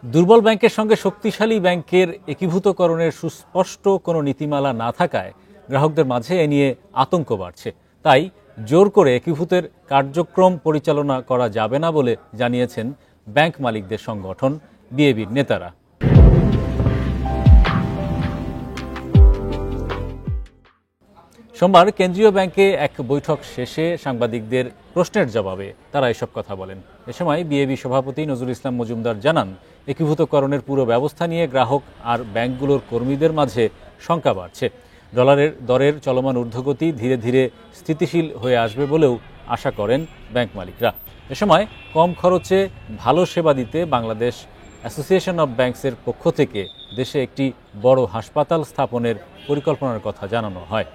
দুর্বল ব্যাংকের সঙ্গে শক্তিশালী ব্যাংকের একীভূতকরণের সুস্পষ্ট কোনো নীতিমালা না থাকায় গ্রাহকদের মাঝে এ নিয়ে আতঙ্ক বাড়ছে। তাই জোর করে একীভূতের কার্যক্রম পরিচালনা করা যাবে না বলে জানিয়েছেন ব্যাংক মালিকদের সংগঠন বিএবির নেতারা। সোমবার কেন্দ্রীয় ব্যাংকে এক বৈঠক শেষে সাংবাদিকদের প্রশ্নের জবাবে তারা এসব কথা বলেন। এ সময় বিএবি সভাপতি নজরুল ইসলাম মজুমদার জানান, একীভূতকরণের পুরো ব্যবস্থা নিয়ে গ্রাহক আর ব্যাংকগুলোর কর্মীদের মাঝে শঙ্কা বাড়ছে। ডলারের দরের চলমান ঊর্ধ্বগতি ধীরে ধীরে স্থিতিশীল হয়ে আসবে বলেও আশা করেন ব্যাংক মালিকরা। এ সময় কম খরচে ভালো সেবা দিতে বাংলাদেশ অ্যাসোসিয়েশন অব ব্যাংকসের পক্ষ থেকে দেশে একটি বড় হাসপাতাল স্থাপনের পরিকল্পনার কথা জানানো হয়।